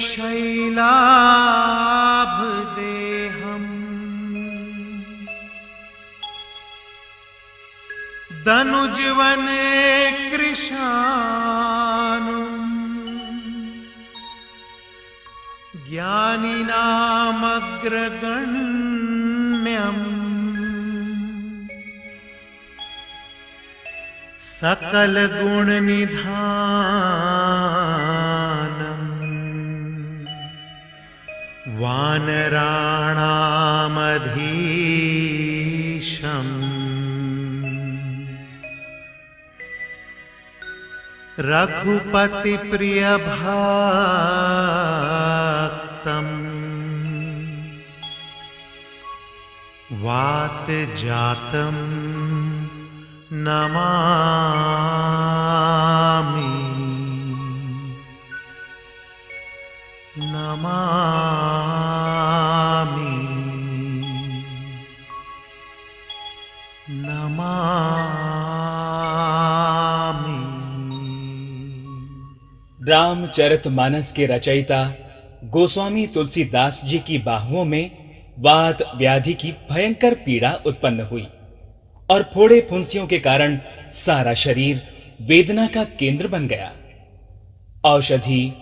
शैलाभ देहम् दनुजवन कृशानुम् ज्ञानिनामग्रगण्यम् सकल गुण निधानम् वानराणामधीशम् रघुपति प्रिय भक्तम् वात जातम् नमामि नमामि नमामि। रामचरितमानस के रचयिता गोस्वामी तुलसीदास जी की बाहुओं में वात व्याधि की भयंकर पीड़ा उत्पन्न हुई और फोड़े फुंसियों के कारण सारा शरीर वेदना का केंद्र बन गया। औषधि,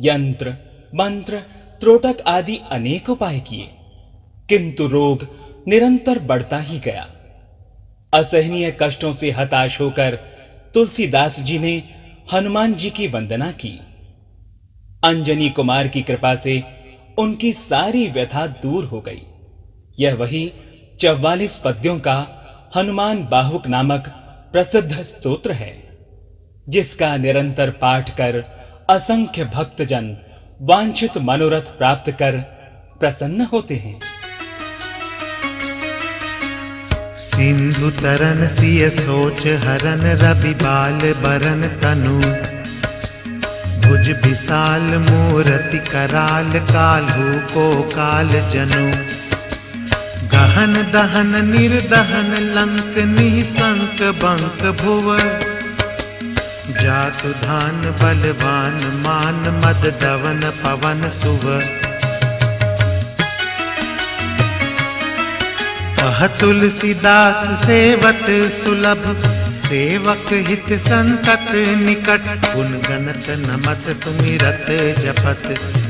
यंत्र, मंत्र, त्रोटक आदि अनेक उपाय किए, किंतु रोग निरंतर बढ़ता ही गया। असहनीय कष्टों से हताश होकर तुलसीदास जी ने हनुमान जी की वंदना की। अंजनी कुमार की कृपा से उनकी सारी व्यथा दूर हो गई। यह वही 44 पद्यों का हनुमान बाहुक नामक प्रसिद्ध स्तोत्र है, जिसका निरंतर पाठ कर असंख्य भक्तजन वांछित मनोरथ प्राप्त कर प्रसन्न होते हैं। सिंधु तरन सिय सोच हरन रवि बाल बरन तनु भुज विशाल मूरति कराल काल्हू को काल जनु गहन दहन निर्दहन लंक निःशंक बंक भुव जातु धान बलवान मान मद दवन पवन सुव कह तुलसीदास सेवत सुलभ सेवक हित संतत निकट गुण गणत नमत सुमिरत जपत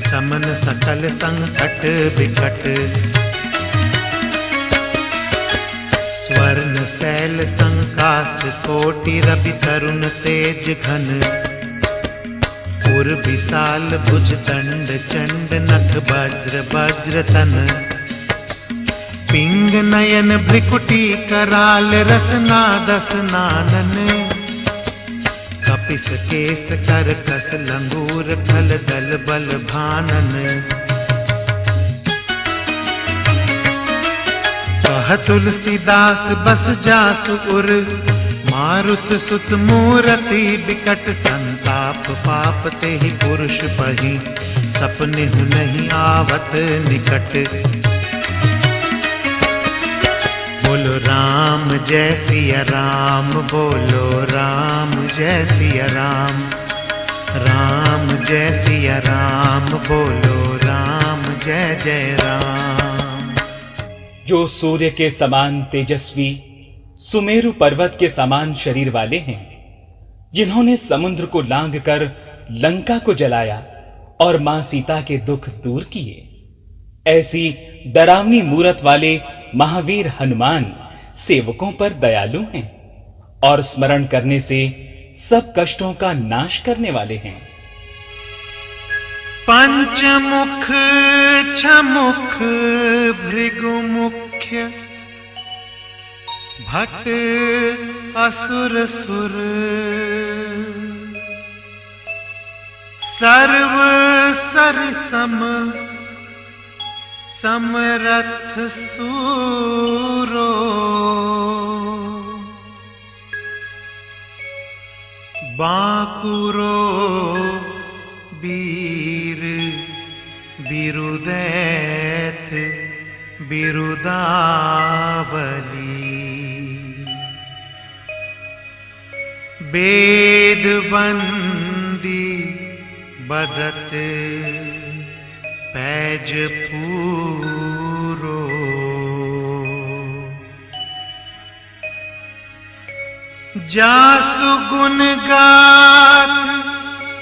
समन सकल संकट विकट स्वर्ण शैल संकास कोटि रवि तरुण तेज घन उर विशाल भुज दंड चंड नख वज्र वज्र तन पिंग नयन भ्रिकुटी कराल रसना दस नानन कपिस केस कर कस लंगूर खल दल बल भानन कह तुलसीदास बस जासु उर मारुत सुत मूरति बिकट संताप पाप ते ही पुरुष पही सपने हु नहीं आवत निकट बोलो राम जय सिया राम बोलो राम जय सिया राम राम जय सिया राम बोलो राम जय जय राम। जो सूर्य के समान तेजस्वी सुमेरु पर्वत के समान शरीर वाले हैं, जिन्होंने समुद्र को लांघकर लंका को जलाया और मां सीता के दुख दूर किए, ऐसी डरावनी मूरत वाले महावीर हनुमान सेवकों पर दयालु हैं और स्मरण करने से सब कष्टों का नाश करने वाले हैं। पंचमुख छमुख भृगुमुख्य भट असुर सुर सर्व सर सम समरथ सूरो बाकुरो वीर बिरुदैत बिरुदावली वेद बंदी बदत पैज पूरो। जासु गुण गाथ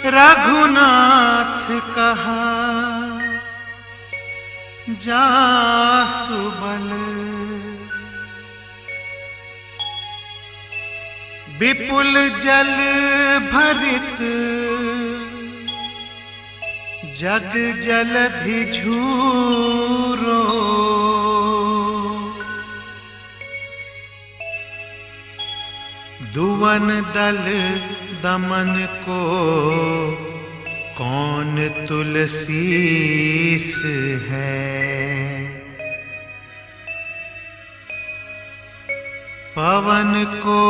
रघुनाथ कहा, जासु बल विपुल जल भरित, जग जलधि झूरो। दुवन दल दमन को कौन तुलसीस है। पवन को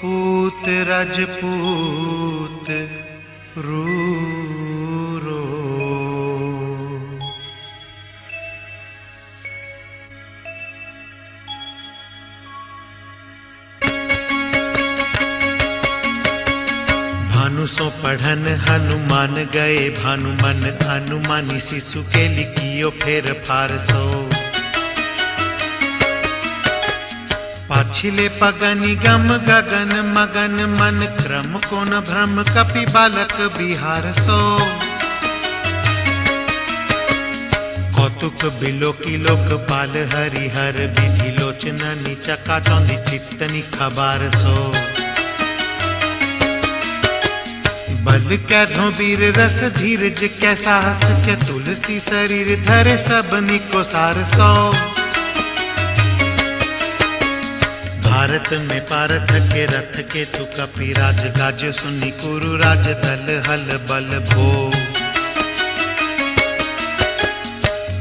पूत रजपूत रूरो। भानु सो पढ़न हनुमान गए, भानु मन अनुमानी शिशु के लिखियो फेर फार सो। पाछिले पगनि गम गगन मगन, मन क्रम को न भ्रम कपि बालक बिहार सो। कौतुक बिलोकी लोकपाल हरिहर, विधि लोचननि चकाचौंधी चित्तनि खबार सो। बल कैधो वीर रस धीरज कै साहस, कै तुलसी शरीर धरे सबनि को सार सो। भारत में पारथ के रथ के तु कपिराज, गाज्य सुनि कुरु राज दल हल बल भो।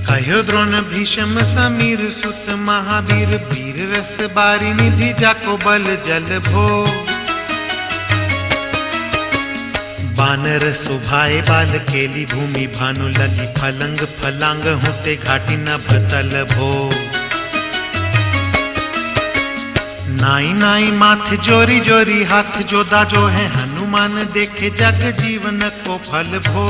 कह्यो द्रोण भीष्म समीर सुत महावीर, वीर रस बारी निधि जाको बल जल भो। बानर सुभाए बाल केली भूमि, भानु लगी फलंग फलांग होते घाटी नभ तल भो। नाई नाई माथ जोरी जोरी हाथ जोदा जो है, हनुमान देखे जग जीवन को फल भो।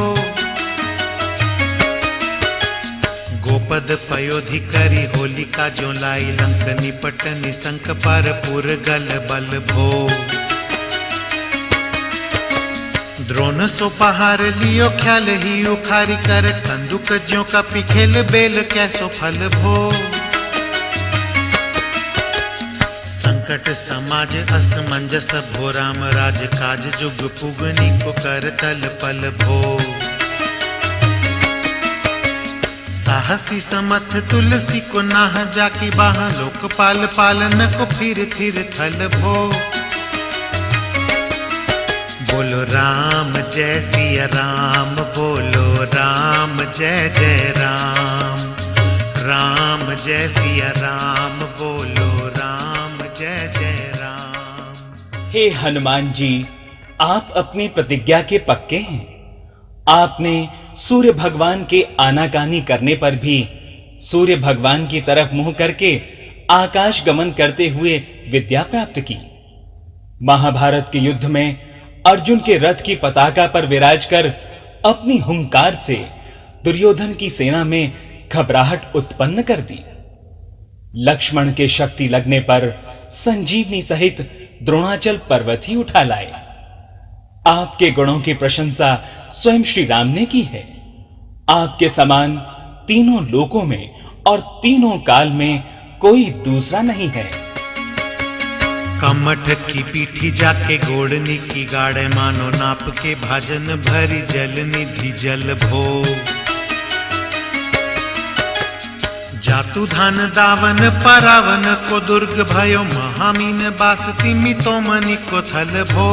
गोपद पयोधि करी होलिका जो लाई, लंक निपट निशंक पर पुर गल बल भो। द्रोण सो पहार लियो ख्याल ही उखारी कर, कंदुक ज्यों कपि खेल बेल कैसो फल भो। संकट समाज असमंजस भो, राम राज काज जुग पुगनी को कर तल पल भो। साहसी समथ तुलसी को नाह जाकी बाह, लोकपाल पालन को फिर फिर थल भो। बोलो राम जय सिया राम, बोलो राम जय जय राम। राम जय सिया राम, बोलो राम जय जय राम। हे हनुमान जी, आप अपनी प्रतिज्ञा के पक्के हैं। आपने सूर्य भगवान के आनाकानी करने पर भी सूर्य भगवान की तरफ मुंह करके आकाश गमन करते हुए विद्या प्राप्त की। महाभारत के युद्ध में अर्जुन के रथ की पताका पर विराज कर अपनी हुंकार से दुर्योधन की सेना में घबराहट उत्पन्न कर दी। लक्ष्मण के शक्ति लगने पर संजीवनी सहित द्रोणाचल पर्वत ही उठा लाए। आपके गुणों की प्रशंसा स्वयं श्री राम ने की है। आपके समान तीनों लोकों में और तीनों काल में कोई दूसरा नहीं है। कमठ की पीठी जाके गोड़नी की गाड़े, मानो नाप के भाजन भरी जल निधि जल भो। जातु धान दावन परावन को दुर्ग भयो, महामीन बास तिमि तो मनि को थल भो।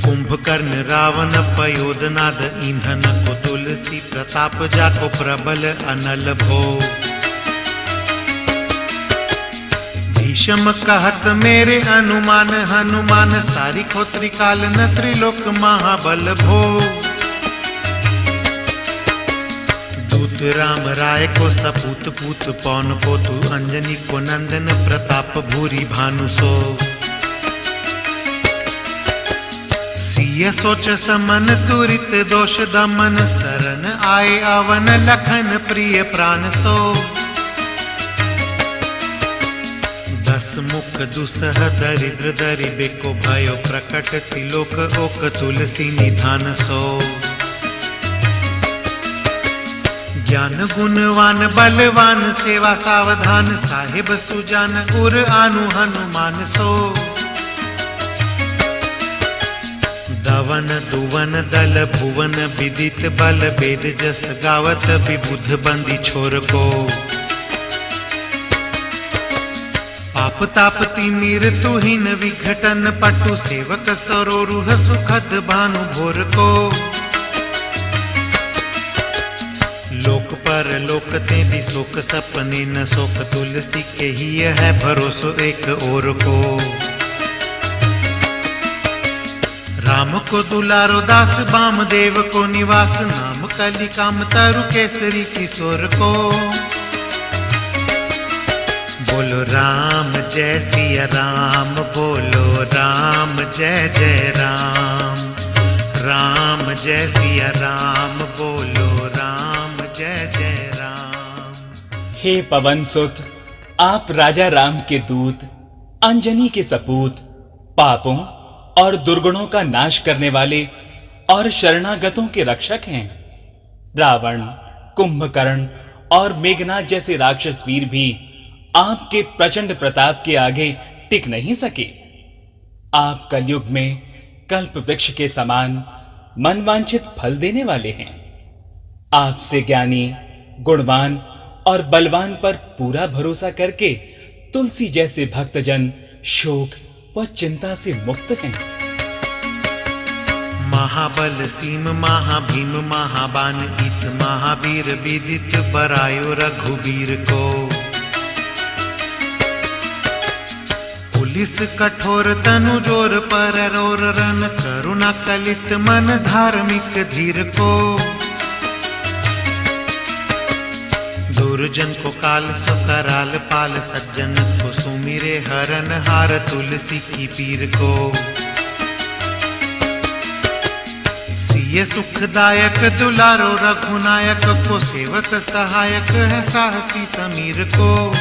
कुंभकर्ण रावण पयोदनाद, ईंधन को तुलसी प्रताप जाको प्रबल अनल भो। भीष्म कहत मेरे अनुमान, हनुमान सारी को त्रिकाल न त्रिलोक महाबल भो। दूत राम राय को सपूत पूत, पौन को तू अंजनी को नंदन प्रताप भूरी भानु सो। सिय सोच समन तुरित दोष दमन, सरन आए अवन लखन प्रिय प्राण सो। दस मुख दुसह दरिद्र दरि बेको, भयो प्रकट तिलोक ओक तुलसी निधान सो। ज्ञान गुणवान बलवान सेवा सावधान, साहिब सुजान उर आनु हनुमान सो। दवन दुवन दल भुवन विदित बल, वेद जस गावत विबुध बंदी छोर को। पाप ताप तिमिर तुहिन विघटन, पटु सेवक सरोरुह सुखद भानु भोर को। लोक पर लोक ते भी शोक, सपने न शोक तुलसी के ही है भरोसो एक और को। राम को दुलारो दास, बाम देव को निवास, नाम कलि काम तरु केसरी किशोर को। बोलो राम जय सिया राम, बोलो राम जय जय राम। राम जय सिया राम, बोलो राम जय जय राम। हे पवन सुत, आप राजा राम के दूत, अंजनी के सपूत, पापों और दुर्गुणों का नाश करने वाले और शरणागतों के रक्षक हैं। रावण, कुंभकर्ण और मेघनाद जैसे राक्षस वीर भी आपके प्रचंड प्रताप के आगे टिक नहीं सके। आप कलयुग में कल्प वृक्ष के समान मनवांछित फल देने वाले हैं। आपसे ज्ञानी, गुणवान और बलवान पर पूरा भरोसा करके तुलसी जैसे भक्तजन शोक व चिंता से मुक्त हैं। महाबल सीम महाभीम महाबान, इत महावीर विदित बरायो रघुबीर को। पुलिस कठोर तनु जोर पर रोर रन, करुणा कलित मन धार्मिक धीर को। दुर्जन को काल सो कराल पाल, सज्जन को सुमिरे हरन हार तुलसी की पीर को। सिय सुखदायक दुलारो रघुनायक को, सेवक सहायक है साहसी समीर को।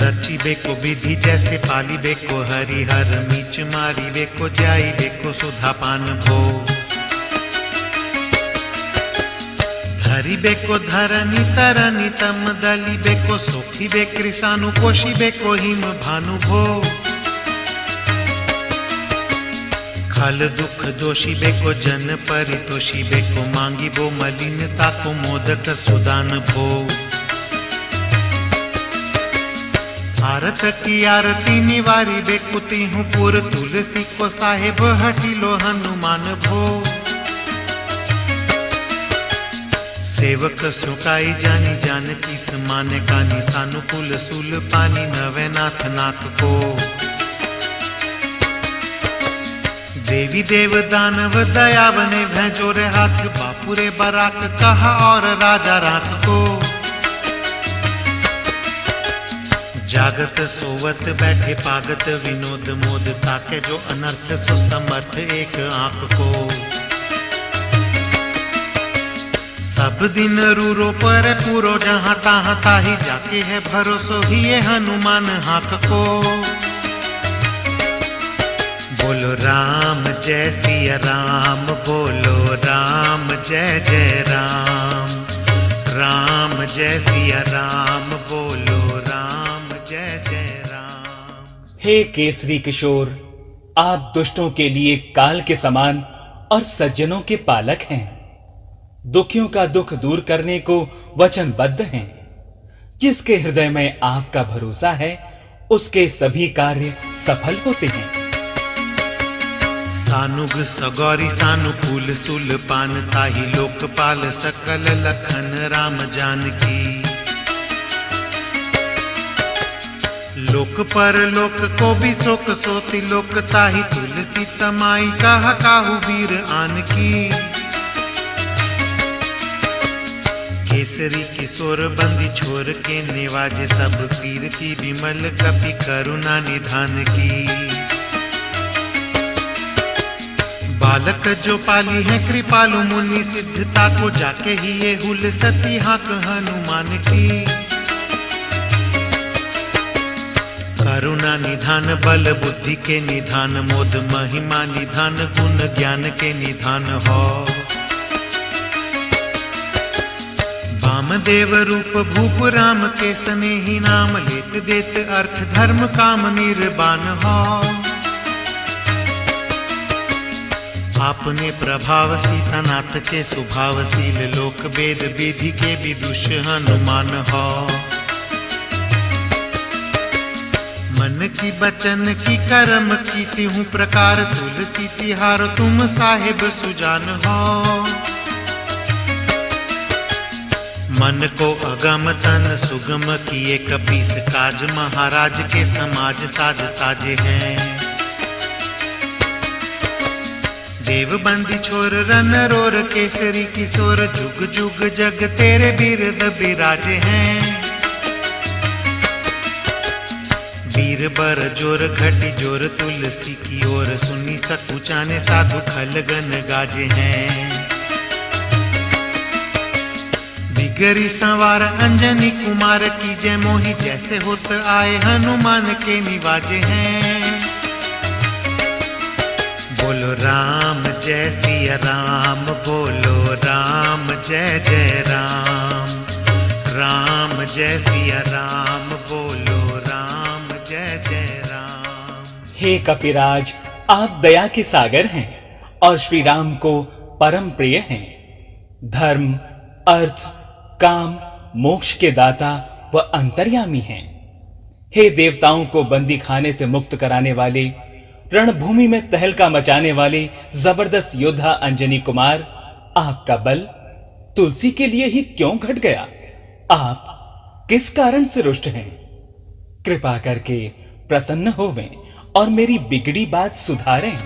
रची बेको विधि जैसे पाली बेको, हरिहर मीच मारी बेको, जाई बेको सुधा पान भो। धरी बेको धरनी तरनी तम दली बेको, सोखी बे कृषानु कोशी बेको हिम भानु भो। खल दुख दोषी बेको जन परितोषी बेको, मांगी बो मलिनता को मोदक सुदान भो। आरत की आरती निवारी बेको, तिहु पुर तुलसी को साहेब हटिलो हनुमान भो। सेवक सुकाई जानी जानकी समाने, कानी सानुकूल सूल पानी नवे नाथ नाक को। देवी देव दानव दयावने भैंजोरे हाथ, बापुरे बराक कहा और राजा रात को। जागत सोवत बैठे पागत, विनोद मोद ताके जो अनर्थ सो समर्थ एक आंख को। सब दिन रूरो पर पूरो, जहां तहां ताही जाके है भरोसो ही ये हनुमान हाथ को। बोलो राम जय सिया राम, बोलो राम जय जय राम। राम जय सिया राम, बोलो राम जय जय राम। हे केसरी किशोर, आप दुष्टों के लिए काल के समान और सज्जनों के पालक हैं। दुखियों का दुख दूर करने को वचनबद्ध हैं। जिसके हृदय में आपका भरोसा है, उसके सभी कार्य सफल होते हैं। सानुग सगौरी सानुकूल सुल पान, ताही लोकपाल सकल लखन राम जानकी। लोक पर लोक को भी शोक सोती लोक, ताही तुलसी तमाई कहा काहू वीर आन की। केसरी किशोर बंदी छोर के निवाजे, सब कीर्ति विमल कपि करुणा निधान की। बालक जो पाली है कृपालु मुनि सिद्धता को जाके ही ये हुल सती हाक हनुमान की। करुणा निधान बल बुद्धि के निधान मोद महिमा निधान गुण ज्ञान के निधान हो। वामदेव रूप भूप राम के स्नेही नाम लेत देत अर्थ धर्म काम निर्वाण हो। आपने प्रभाव सीतानाथ के स्वभावशील लोक वेद विधि के विदुष हनुमान हो। मन की बचन की कर्म की तिहु प्रकार तुलसी तिहारो तुम साहिब सुजान हो। मन को अगम तन सुगम किए कपीस काज महाराज के समाज साज साजे हैं। देव बंदी छोर रन रोर केसरी किशोर जुग जुग जग तेरे बिरद बिराजे हैं। वीर बर जोर घटी जोर तुलसी की ओर सुनी सकुचाने साधु खलगन गाजे हैं। बिगरी संवार अंजनी कुमार की जय मोही जैसे होत आए हनुमान के निवाजे हैं। बोलो राम जय सिया राम बोलो राम जय जय राम। राम जय सिया राम बोलो राम जय जय राम। हे कपिराज, आप दया के सागर हैं और श्री राम को परम प्रिय हैं। धर्म अर्थ काम मोक्ष के दाता व अंतर्यामी हैं। हे देवताओं को बंदी खाने से मुक्त कराने वाले, रणभूमि में तहलका मचाने वाले जबरदस्त योद्धा अंजनी कुमार, आपका बल तुलसी के लिए ही क्यों घट गया? आप किस कारण से रुष्ट हैं? कृपा करके प्रसन्न होवें और मेरी बिगड़ी बात सुधारें।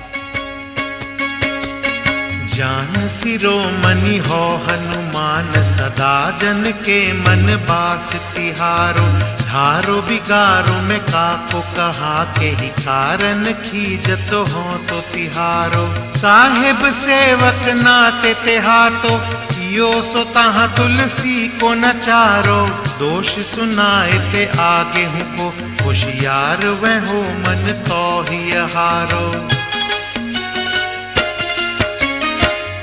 जान शिरोमणि हो हनुमान सदा जन के मन बास तिहारो। धारो बिगारो में काको कहा के ही कारण खीजत हो तो तिहारो। साहेब सेवक नाते तिहातो कियो सो तहाँ तुलसी को नचारो। दोष सुनाए ते आगे हूँ को होशियार वह हो मन तो ही हारो।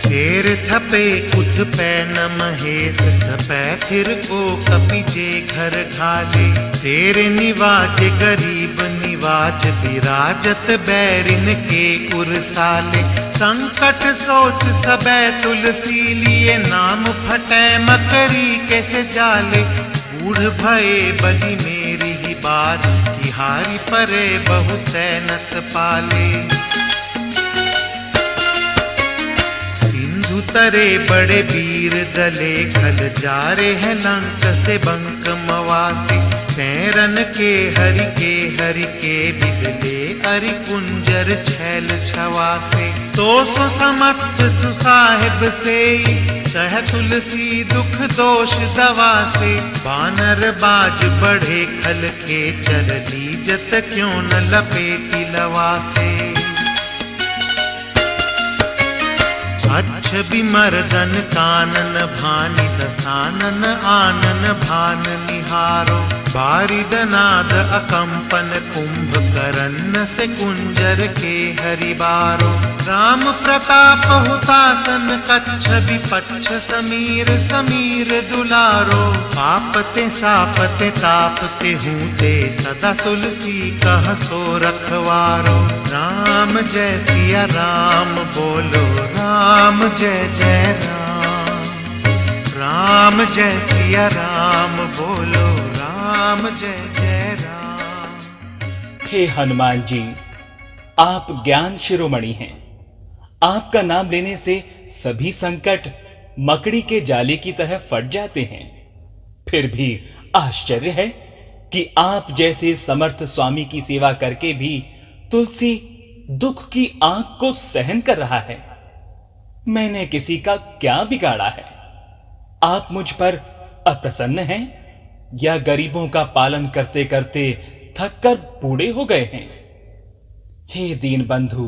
शेर थपे उठ पै न महेश थपै थिर को कपि जे घर घाले। तेरे निवाज गरीब निवाज विराजत बैरिन के उरसाले। संकट सोच सबे तुलसी लिए नाम फटै मकरी कैसे जाले। बूढ़ भये बलि मेरी ही बात तिहारी परे बहुत नस पाले। तरे बड़े वीर दले खल जा रे हैं लंक से बंक मवासी। सैरन के हरि के बिगले अरि कुंजर छैल छवासे। तो सो समर्थ सुसाहिब से सह तुलसी दुख दोष दवा से। बानर बाज बढ़े खल के चर लीजत क्यों न लपेटी लवा से। अच्छ बिमर्दन कानन भानि दसानन आनन भान निहारो। बारिदनाद अकंपन कुंभ करन्न से कुंजर के हरिबारो। राम प्रताप हुतासन कच्छ विपच्छ समीर समीर दुलारो। पापते सापते तापते हूते सदा तुलसी कह सो रखवारो। राम जय सिया राम बोलो राम जय जय राम। राम जय सिया राम बोलो राम जय जय राम। हे हनुमान जी, आप ज्ञान शिरोमणि हैं। आपका नाम लेने से सभी संकट मकड़ी के जाले की तरह फट जाते हैं। फिर भी आश्चर्य है कि आप जैसे समर्थ स्वामी की सेवा करके भी तुलसी दुख की आंख को सहन कर रहा है। मैंने किसी का क्या बिगाड़ा है? आप मुझ पर अप्रसन्न हैं या गरीबों का पालन करते करते थककर बूढ़े हो गए हैं? हे दीन बंधु,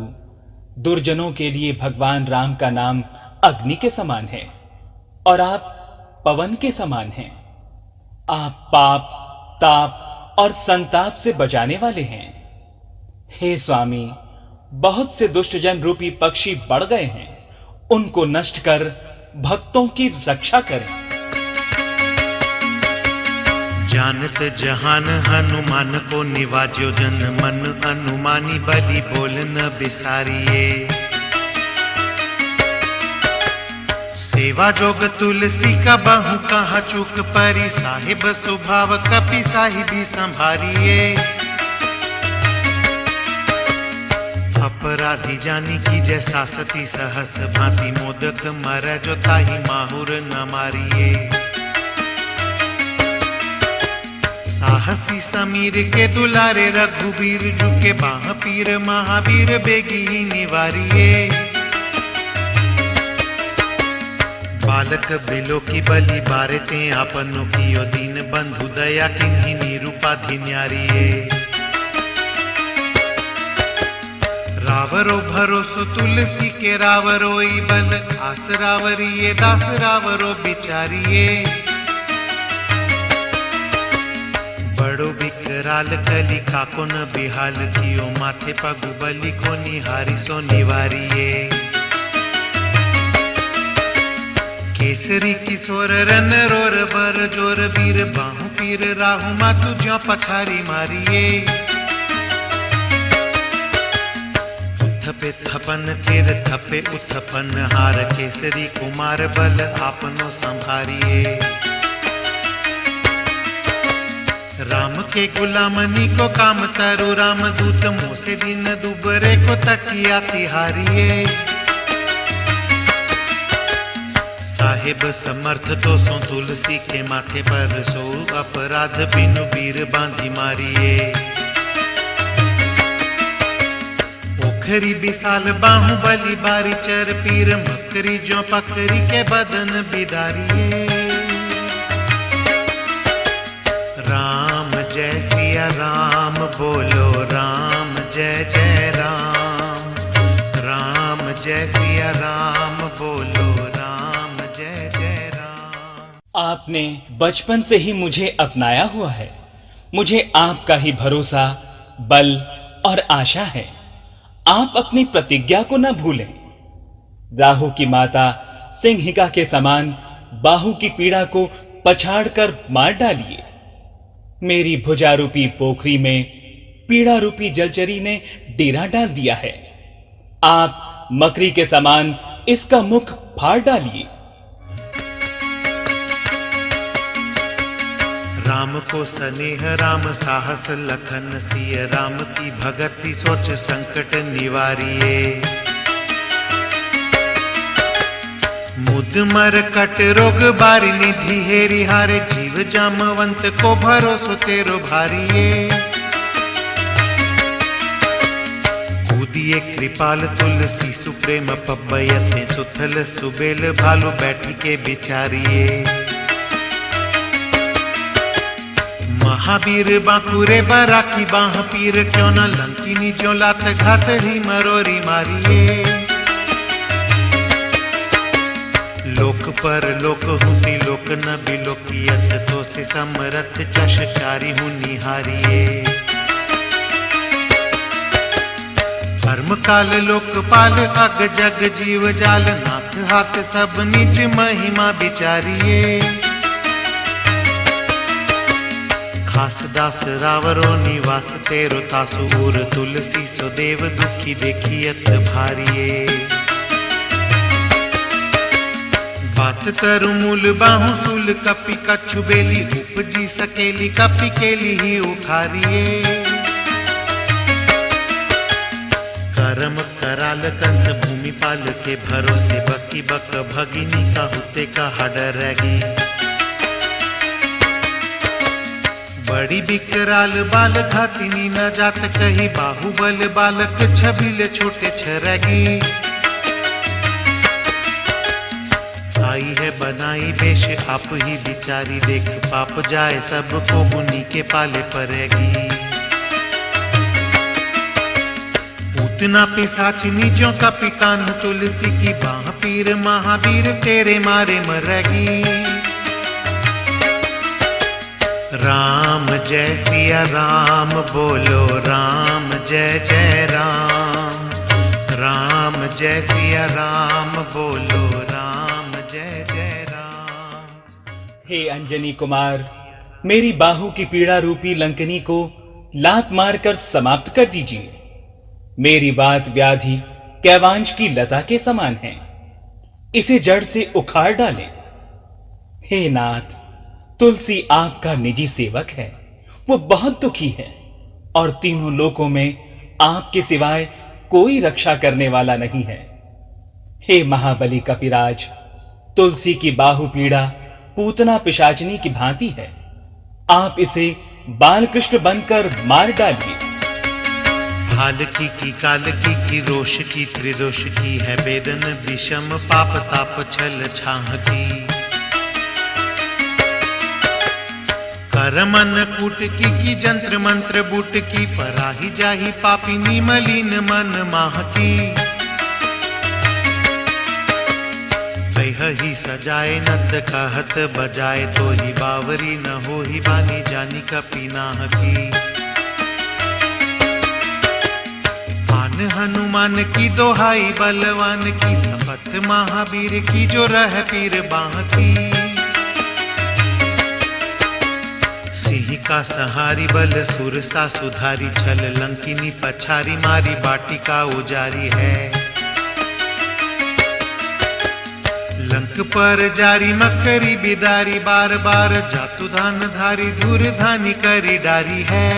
दुर्जनों के लिए भगवान राम का नाम अग्नि के समान है और आप पवन के समान हैं। आप पाप, ताप और संताप से बचाने वाले हैं। हे स्वामी, बहुत से दुष्टजन रूपी पक्षी बढ़ गए हैं, उनको नष्ट कर भक्तों की रक्षा करें। जानत जहान हनुमान को निवाजो जन मन, अनुमानी बलि बोल न बिसारिए। सेवा जोग तुलसी का बाहु कहाँ चूक परी, साहिब स्वभाव कपि साहिबी संभारिए। अपराधी जानी की जैसा सती सहस भांति, मोदक मर जो ताही माहुर न मारिए। साहसी समीर के दुलारे रघुबीर, झुके बाह पीर महावीर बेगी ही निवारिए। बालक बिलो की बलि बारते आपनो कियो, दीन बंधु दया किन्हीं निरूपाधि न्यारिए। रावरो भरोसो तुलसी के रावरोई बल, आस रावरिये दास रावरो बिचारिये। बड़ो बिकराल कली काको न बिहाल कियो, माथे पगु बलि को निहारी सो निवारिये। केसरी किशोर रन रोर बर जोर, वीर बाहु पीर राहु मातु ज्यों पछारी मारिये। थपे थपन थिर थपे उथपन हार, केसरी कुमार बल आपनो संभारिए। राम के गुलामनी को काम तरु, राम दूत मोसे दिन दुबरे को तकिया तिहारिए। साहिब समर्थ तो सो तुलसी के माथे पर, सो अपराध बिनु वीर बांधी मारिए। ओखरी विशाल बाहु बलि बारी चर, पीर मकरी जो पकरी के बदन बिदारिए। राम जय सिया राम बोलो, राम जय जय राम। राम जय सिया राम बोलो, राम जय जय राम। आपने बचपन से ही मुझे अपनाया हुआ है। मुझे आपका ही भरोसा, बल और आशा है। आप अपनी प्रतिज्ञा को न भूलें। राहु की माता सिंहिका के समान बाहु की पीड़ा को पछाड़कर मार डालिए। मेरी भुजा रूपी पोखरी में पीड़ा रूपी जलचरी ने डेरा डाल दिया है। आप मकरी के समान इसका मुख फाड़ डालिए। राम को स्नेह राम साहस लखन, सिय राम की भगति सोच संकट निवारिए। मुद मर कट रोग बारी निधि हेरी हारे, जीव जामवंत को भरोसो तेरो भारिए। कूदिए कृपाल तुलसी सुप्रेम पब्बयते, सुथल सुबेल भालू बैठी के बिचारिए। महावीर बांकुरे बराकी बाह पीर, क्यों न लंकिनी जो लात घात ही मरोरी मारिए। लोक पर लोक हुती लोक न बिलोकियत, तो से समरथ चशचारी हूँ निहारिए। कर्म काल लोकपाल अग जग जीव जाल, नाथ हाथ सब निज महिमा बिचारिए। खास दास रावरो निवास तेरो, तासु उर तुलसी सो देव दुखी देखियत भारिए। बात तरु मूल बाहु सूल, कपि कछु बेली उपजी सकेली, कपि केली ही उखारिए। करम कराल कंस भूमि पाल के भरोसे, बकी बक भगिनी का हुते का हडर रगी। बड़ी बिकराल बाल घातिनी न जात कही, बाहुबल बालक छबिल छोटे छरगी। आई है बनाई बेश आप ही बिचारी, देख पाप जाए सबको गुनी के पाले परेगी। पूतना पिशाचिनी ज्यों का पिकान तुलसी की बाह पीर महावीर तेरे मारे मरगी। राम जय सिया राम बोलो राम जय जय राम। राम जय सिया राम बोलो राम जय जय राम। हे अंजनी कुमार, मेरी बाहु की पीड़ा रूपी लंकनी को लात मारकर समाप्त कर दीजिए। मेरी बात व्याधि कैवांश की लता के समान है, इसे जड़ से उखाड़ डालें। हे नाथ, तुलसी आपका निजी सेवक है, वो बहुत दुखी है और तीनों लोकों में आपके सिवाय कोई रक्षा करने वाला नहीं है। हे महाबली कपिराज, तुलसी की बाहु पीड़ा पूतना पिशाचिनी की भांति है, आप इसे बालकृष्ण बनकर मार डालिए। हालकी की कालकी की रोष की त्रिदोष की है वेदन विषम पाप ताप छल छाह की। करमन कूट की जंत्र मंत्र बूट की पराही जाही पापिनी मलिन मन माह की। ही सजाए नत कहत बजाए तो ही बावरी न हो ही बानी जानी कपीनाह की। आन हनुमान की दोहाई बलवान की शपथ महावीर की जो रह पीर बाह की। सिंह का सहारी बल सुर सा सुधारी छल लंकिनी पछारी मारी बाटिका उजारी है। लंक पर जारी मकरी बिदारी बार बार जातु धान धारी धूर धानी करी डारी है।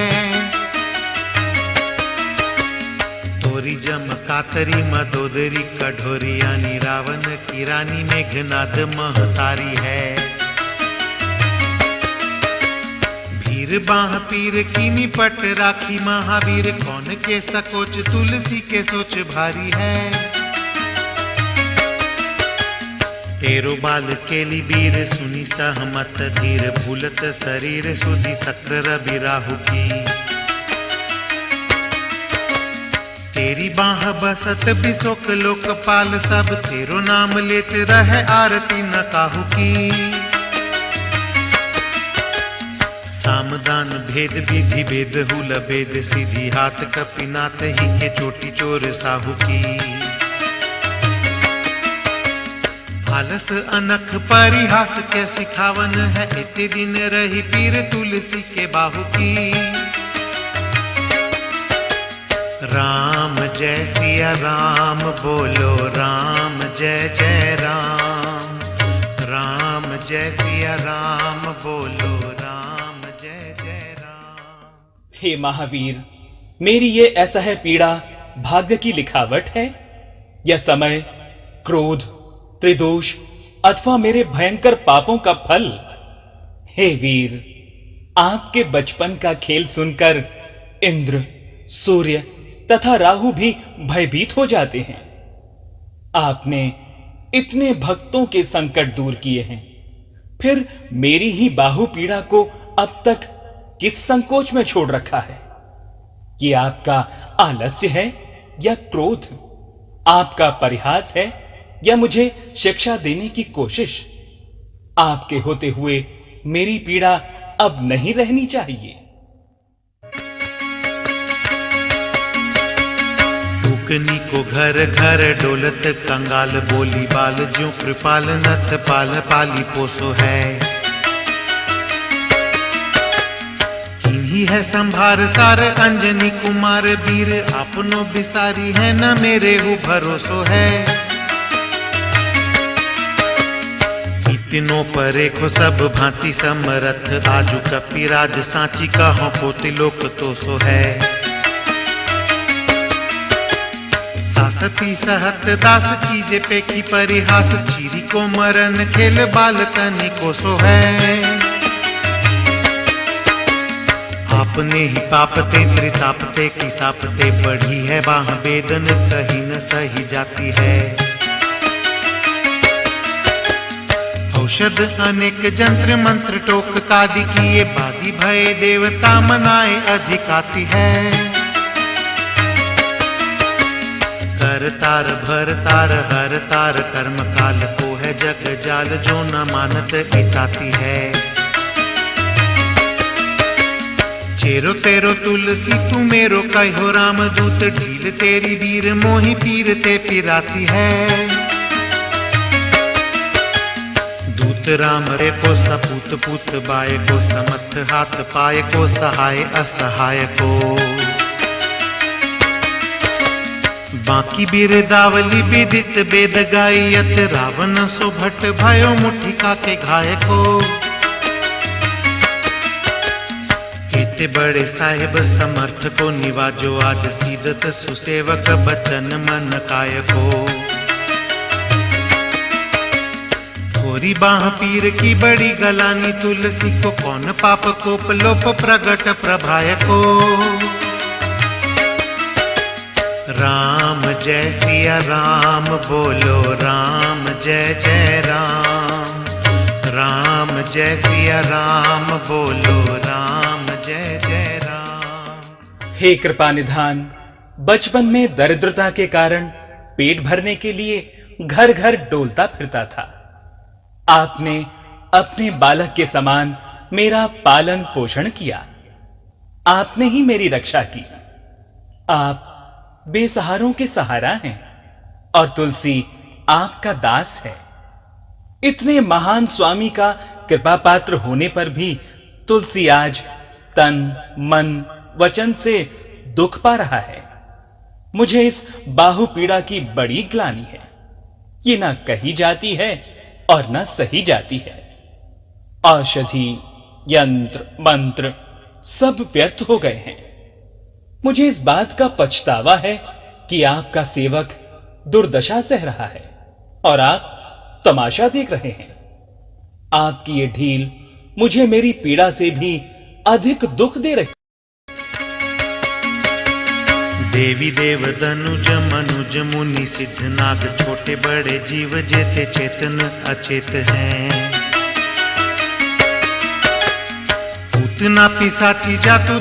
तोरी जम कातरी मदोदरी कठोरी यानी रावण की रानी मेघनाद महतारी है। भीर बाह पीर की निपट राखी महावीर कौन के सकोच तुलसी के सोच भारी है। तेरो बाल केली बीर सुनी सहमत धीर भूलत शरीर सुधी सक्र रवि राहु की। तेरी बाह बसत बिशोक लोकपाल सब तेरो नाम लेते रहे आरती न काहू की। सामदान भेद विधि भेद हुल भेद सीधी हाथ कपिनाथ ही के चोटी चोर साहू की। आलस अनख परिहास के सिखावन है इतने दिन रही पीर तुलसी के बाहु की। राम जय सिया राम बोलो राम जय जय राम। राम जय सिया राम बोलो राम जय जय राम। हे महावीर, मेरी ये असह्य पीड़ा भाग्य की लिखावट है या समय, क्रोध, त्रिदोष अथवा मेरे भयंकर पापों का फल? हे वीर, आपके बचपन का खेल सुनकर इंद्र, सूर्य तथा राहु भी भयभीत हो जाते हैं। आपने इतने भक्तों के संकट दूर किए हैं, फिर मेरी ही बाहु पीड़ा को अब तक किस संकोच में छोड़ रखा है? ये आपका आलस्य है या क्रोध? आपका परिहास है या मुझे शिक्षा देने की कोशिश? आपके होते हुए मेरी पीड़ा अब नहीं रहनी चाहिए। टुकनी को घर घर डोलत कंगाल बोली बाल ज्यों कृपाल नथ पाल पाली पोसो है। किन्हीं है संभार सार अंजनी कुमार वीर अपनो बिसारी है न मेरे हु भरोसो है। तीनों परे खो सब भांति समरथ आजू कपिराज सांची कहो पोति लोक तो सो है। सासती सहत दास कीजे पेखी परिहास चीरी को मरण खेल बालकनी को सो है। आपने ही पापते त्रितापते की सापते बढ़ी है बाह वेदन कहीं न सही जाती है। औषध अनेक जंत्र मंत्र टोक कादि किए बादी भय देवता मनाए अधिकाती है। कर तार भर तार हर तार कर्म काल को है जग जाल जो न मानत इताती है। चेरो तेरो तुलसी तू मेरो कहो राम दूत ढील तेरी वीर मोहि पीर ते पिराती है। दूत राम रे को सपूत पूत बाय को समर्थ हाथ पाए को सहाय असहाय को। बाकी बिरदावली विदित वेद गायत रावण सो भट्ट भयो मुठिका के घाय को। इते बड़े साहेब समर्थ को निवाजो आज सीदत सुसेवक बचन मन काय को। थोरी बाह पीर की बड़ी गलानी तुलसी को कौन पाप कोप लोप प्रगट प्रभाय को। राम जय सिया राम बोलो राम जय जय राम। राम जय सिया राम बोलो राम जय जय राम। हे कृपा निधान, बचपन में दरिद्रता के कारण पेट भरने के लिए घर घर डोलता फिरता था। आपने अपने बालक के समान मेरा पालन पोषण किया। आपने ही मेरी रक्षा की। आप बेसहारों के सहारा हैं और तुलसी आपका दास है। इतने महान स्वामी का कृपा पात्र होने पर भी तुलसी आज तन मन वचन से दुख पा रहा है। मुझे इस बाहु पीड़ा की बड़ी ग्लानि है। ये ना कही जाती है और न सही जाती है। औषधि यंत्र मंत्र सब व्यर्थ हो गए हैं। मुझे इस बात का पछतावा है कि आपका सेवक दुर्दशा सह रहा है और आप तमाशा देख रहे हैं। आपकी ये ढील मुझे मेरी पीड़ा से भी अधिक दुख दे रही। देवी देव दनुज मनुज मुनि सिद्ध नाग छोटे बड़े जीव जेते चेतन अचेत हैं। पूतना पिसाची जातु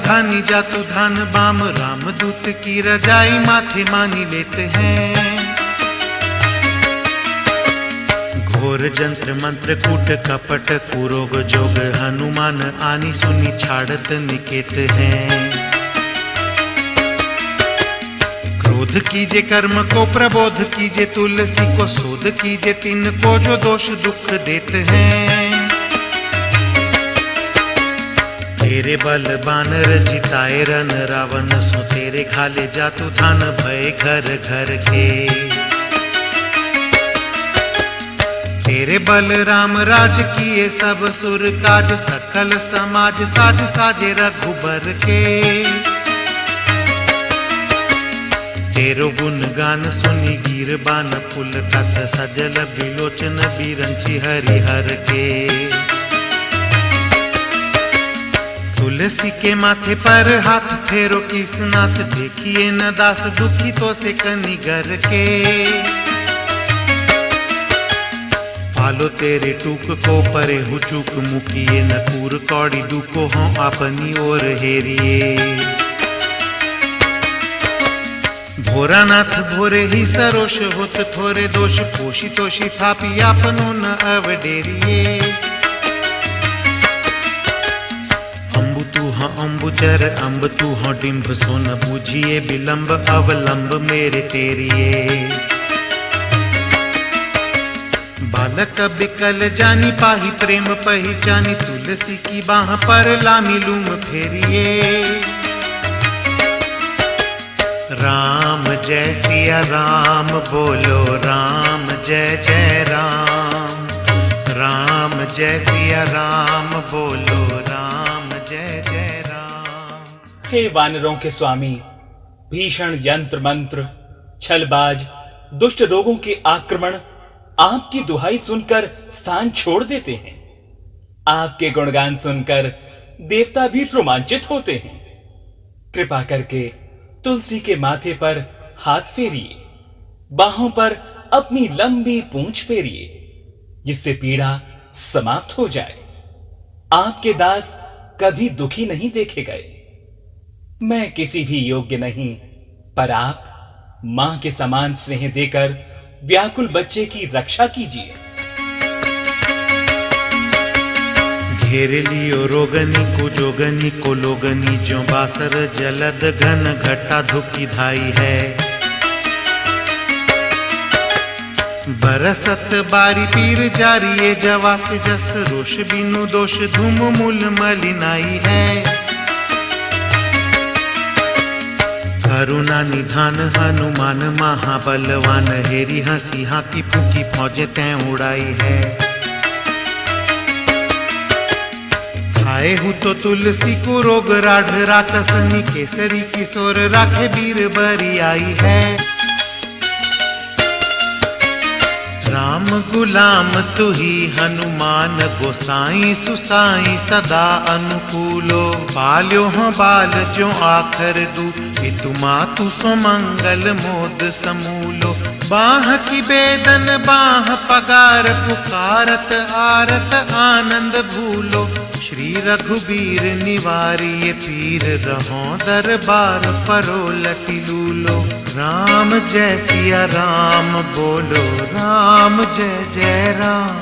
धान बाम राम दूत की रजाई माथे मानी लेते हैं। घोर जंत्र मंत्र कूट कपट कुरोग जोग हनुमान आनी सुनी छाड़त निकेत हैं। क्रोध कीजे कर्म को प्रबोध कीजे तुलसी को शोध कीजे तिन को जो दोष दुख देते हैं। तेरे बल बानर जिताए रन रावण सो तेरे घाले जातु धान भय घर घर के। तेरे बल राम राज किए सब सुर काज सकल समाज साज साजे रघुबर के। तेरो गुण गान सुनी गिर बान पुल कथ सजल बिलोचन बिरंची हरिहर के। तुलसी के माथे पर हाथ फेरो किसनाथ देखिए न दास दुखी तो से कनिगर के। पालो तेरे टूक को परे हुचूक मुकिए न कूर कौड़ी दुको हों अपनी ओर हेरिए। भोरानाथ भोरे ही सरोष होत थोरे दोष पोषी तोषी थापी आपनो न अवडेरिए। अम्बु तू हाँ अम्बुचर अम्ब तू हाँ डिम्ब सोन बूझिए विलंब अवलंब मेरे तेरिए। बालक बिकल जानी पाही प्रेम पहचानी तुलसी की बाह पर लामी लूम फेरिए। राम जय सिया राम बोलो राम जय जय राम। राम जय सिया राम बोलो राम जय जय राम। हे वानरों के स्वामी, भीषण यंत्र मंत्र छलबाज दुष्ट लोगों के आक्रमण आपकी दुहाई सुनकर स्थान छोड़ देते हैं। आपके गुणगान सुनकर देवता भी रोमांचित होते हैं। कृपा करके तुलसी के माथे पर हाथ फेरिए, बाहों पर अपनी लंबी पूंछ फेरिए, जिससे पीड़ा समाप्त हो जाए। आपके दास कभी दुखी नहीं देखे गए। मैं किसी भी योग्य नहीं, पर आप मां के समान स्नेह देकर व्याकुल बच्चे की रक्षा कीजिए। घेर लियो रोगनी को जोगनी को लोगनी, जो बासर जलद घन घटा धुकी धाई है। बरसत बारी पीर जारी ये जवा से जस, रोष बिनु दोष धूम मूल मलिनाई है। करुणा निधान हनुमान महाबलवान, हेरी हंसी हाकी फूकी फौजे तैं उड़ाई है। खाए हूँ तो तुलसी को रोग राढ़ राकसनी, केसरी किशोर राखे बीर बरी आई है। राम गुलाम तू ही हनुमान, गोसाई सुसाई सदा अनुकूलो। पाल्यो हाँ बाल जो आखर दू, इतु मातु सो मंगल मोद समूलो। बाह की बेदन बाह पगार, पुकारत आरत आनंद भूलो। श्री रघुबीर निवारिये पीर, रहो दरबार परोलति लूलो। राम जय सिया राम बोलो, राम जय जय राम।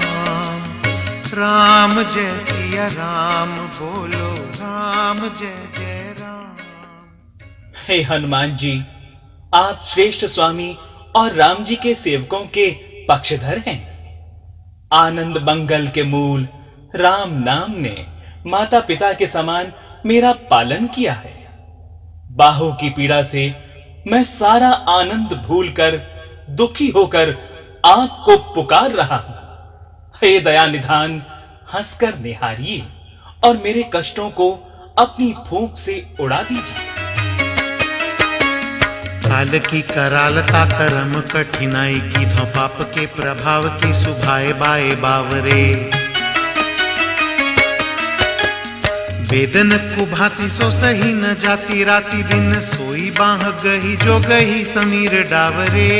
राम जय सिया राम बोलो, राम जय जय राम। हे हनुमान जी, आप श्रेष्ठ स्वामी और राम जी के सेवकों के पक्षधर हैं। आनंद मंगल के मूल राम नाम ने माता पिता के समान मेरा पालन किया है। बाहों की पीड़ा से मैं सारा आनंद भूलकर दुखी होकर आपको पुकार रहा हूं। हे दया निधान, हंसकर निहारिए और मेरे कष्टों को अपनी फूंक से उड़ा दीजिए। काल की करालता करम कठिनाई की, धो पाप के प्रभाव की सुभाए बाए बावरे। वेदन को भांति सो सही न जाती, राती दिन सोई बाह गही जो गही समीर डावरे।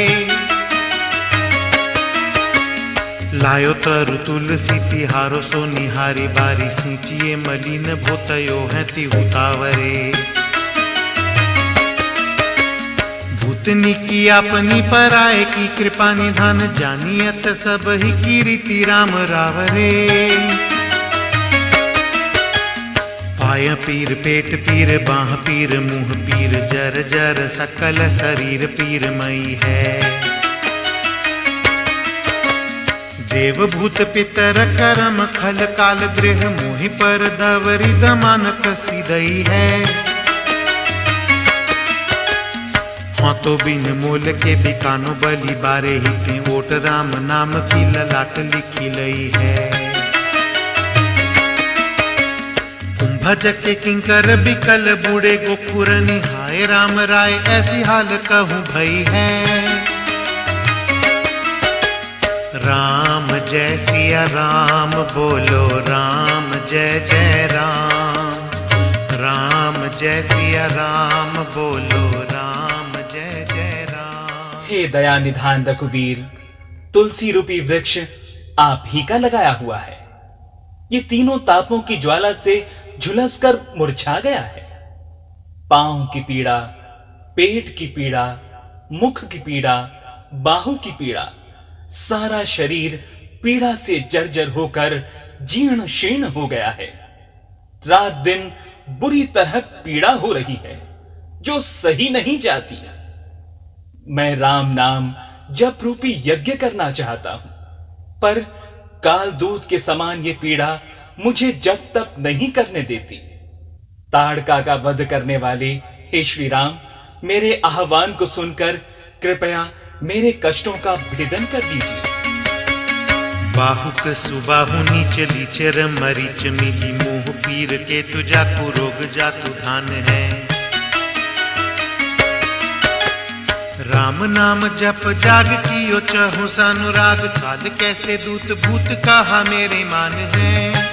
लायो तरु तुलसी तिहारो सो निहारी, बारी सींचिए मलिन भोतयो है तिहुतावरे। भूतनी की अपनी पराए की कृपा निधान, जानियत सब ही की रीति राम रावरे। पाय पीर पेट पीर बाह पीर मुंह पीर, जर जर सकल शरीर पीर मई है। देव भूत पितर करम खल काल गृह, मोहि पर दवरी दमान कसी दई है। हाँ तो बिन मोल के बिकानो बलि बारे, हिते ओट राम नाम की ललाट लिखी लई है। भज के किंकर बिकल बूढ़े गोखुर निहाय, राम राय ऐसी हाल कहूँ भई है। राम जय सिया राम बोलो, राम जय जय राम। राम जय सिया राम बोलो, राम जय जय राम। हे दया निधान रघुवीर, तुलसी रूपी वृक्ष आप ही का लगाया हुआ है। ये तीनों तापों की ज्वाला से झुलसकर मुरझा गया है। पांव की पीड़ा, पेट की पीड़ा, मुख की पीड़ा, बाहों की पीड़ा, सारा शरीर पीड़ा से जर्जर होकर जीर्ण शीर्ण हो गया है। रात दिन बुरी तरह पीड़ा हो रही है जो सही नहीं जाती। मैं राम नाम जप रूपी यज्ञ करना चाहता हूं, पर काल दूत के समान ये पीड़ा मुझे जब तक नहीं करने देती। ताड़का का वध करने वाले हे श्री राम, मेरे आह्वान को सुनकर कृपया मेरे कष्टों का भेदन कर दीजिए। बाहुक सुबाहु नीच लीचर मरीच मिली, मुंह पीर के तुझा को रोग जातु धान है। राम नाम जप जाग कियो चहु सानुराग, काल कैसे दूत भूत कहा मेरे मान है।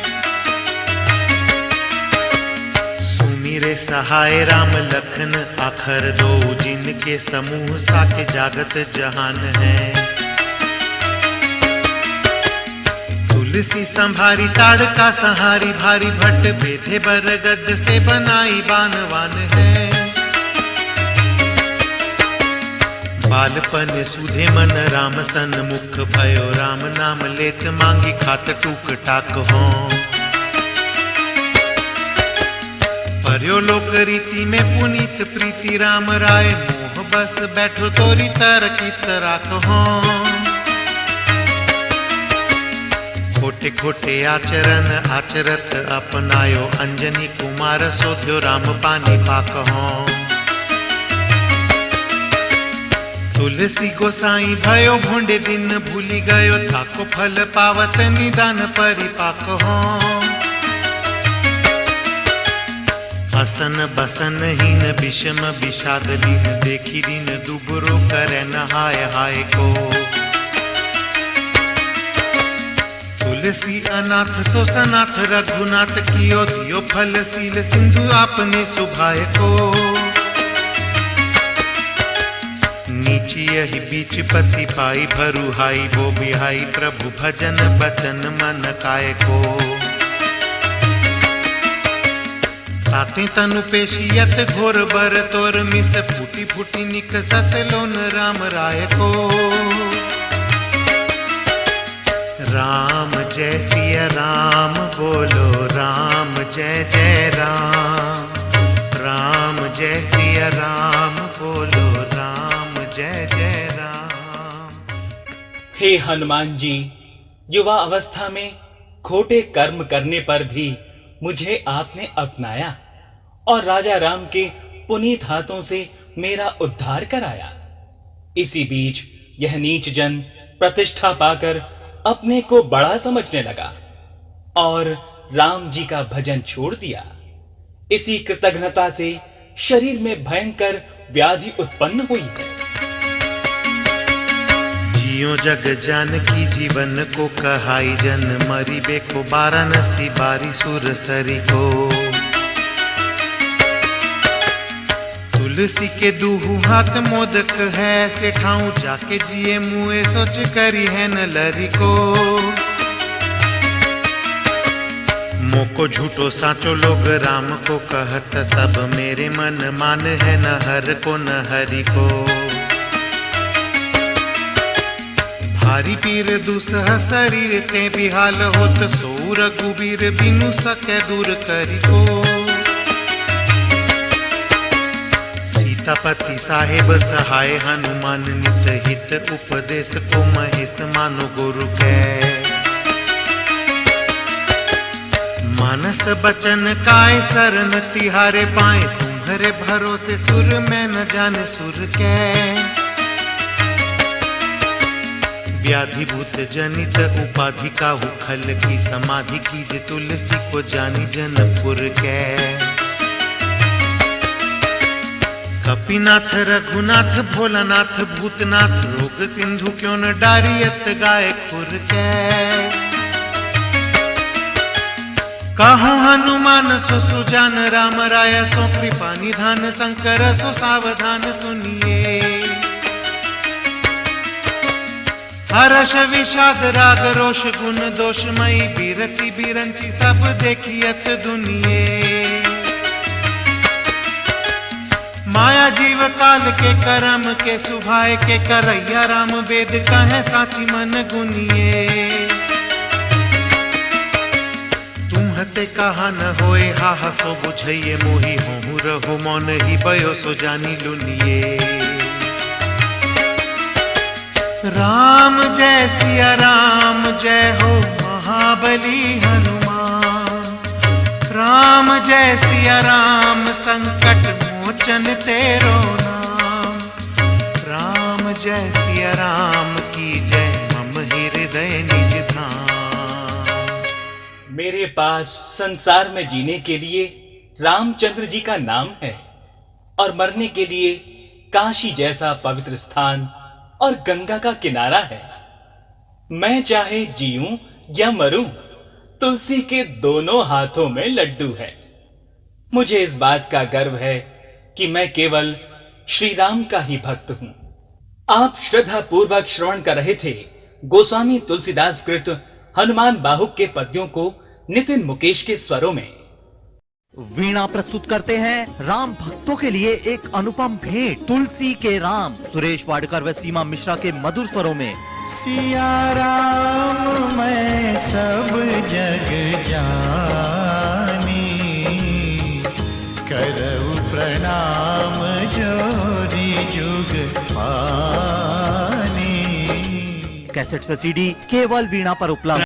सुमिरे सहाय राम लखन आखर दो, जिनके समूह साके जागत जहान है। तुलसी संभारी ताड़का सहारी, भारी भट्ट बेधे बरगद से बनाई बानवान है। बालपन सुधे मन राम सन मुख भयो राम नाम लेत मांगी खात टूक टाक हो पर्यो लोक रीति में पुनीत प्रीति राम राय मोह बस बैठो तोरी तरकित राख हो खोटे खोटे आचरण आचरत अपनायो अंजनी कुमार सोध्यो राम पानी पाक हो तुलसी गोसाई भयो भोंडे दिन भूली गयो थाको फल पावत निदान परिपाक हो हसन बसन हीन विषम विषाद लीन देखी दिन दुबरो करे न हाय हाय को तुलसी अनाथ सो सनाथ रघुनाथ कियो दियो फल सील सिंधु आपने सुभाय को नीची यही बीच पति पाई भरु हाई वो बिहाई प्रभु भजन बचन मन काय को ताते तनु पेशियत घोर बर तोर मिस फूटी फूटी निकसत लोन राम राय को राम जय सिया राम बोलो राम जय जय राम राम जय सिया राम बोलो राम जय जय राम। हे हनुमान जी, युवा अवस्था में खोटे कर्म करने पर भी मुझे आपने अपनाया और राजा राम के पुनीत हाथों से मेरा उद्धार कराया। इसी बीच यह नीच जन प्रतिष्ठा पाकर अपने को बड़ा समझने लगा और राम जी का भजन छोड़ दिया। इसी कृतज्ञता से शरीर में भयंकर व्याधि उत्पन्न हुई है। जियो जग जानकी जीवन को कहाई जन मरी बेको वाराणसी बारी सुर सरी को तुलसी के दूहु हाथ मोदक है से ठाऊं जाके जिए मुए सोच करी है न लरी को मोको झूठो साचो लोग राम को कहत सब मेरे मन मान है न हर को न हरि को भारी पीर दुसह शरीर ते बिहाल होत सो रघुबीर बिनु सके दूर करी को सीतापति साहेब सहाय हनुमान नित हित उपदेश को महेश मानो गुरु के मानस बचन काय शरण तिहारे पाए तुम्हारे भरोसे सुर में न जाने सुर के व्याधि भूत जनित उपाधि का हुखल की समाधि कीजे तुलसी को जानी जनपुर के कपिनाथ रघुनाथ भोलानाथ भूतनाथ रोग सिंधु क्यों न डारियत गाय खुर के कहूँ हनुमान सो सुजान राम राय सो कृपा निधान शंकर सो सावधान सुनिए हर्ष विषाद राग रोष गुण दोषमयी बिरति बिरंची सब देखियत दुनिये माया जीव काल के करम के सुभाय के करैया राम वेद कहे साची मन गुनिए तुम्हते कहा न होए हा सो बुझइए मोहि होहु रहो मौन ही बयो सो जानी लुनिए राम जय सिया राम जय हो महाबली हनुमान राम जय सिया राम संकट मोचन तेरो नाम राम जय सिया राम की जय मम हृदय निज धाम। मेरे पास संसार में जीने के लिए रामचंद्र जी का नाम है और मरने के लिए काशी जैसा पवित्र स्थान और गंगा का किनारा है। मैं चाहे जीऊं या मरूं, तुलसी के दोनों हाथों में लड्डू है। मुझे इस बात का गर्व है कि मैं केवल श्री राम का ही भक्त हूं। आप श्रद्धा पूर्वक श्रवण कर रहे थे गोस्वामी तुलसीदास कृत हनुमान बाहुक के पद्यों को नितिन मुकेश के स्वरों में। वीणा प्रस्तुत करते हैं राम भक्तों के लिए एक अनुपम भेंट, तुलसी के राम, सुरेश वाडकर व सीमा मिश्रा के मधुर स्वरों में। सिया राम मैं सब जग जानी, करऊ प्रणाम जोरी जुग पानी। कैसेट्स व सीडी केवल वीणा पर उपलब्ध।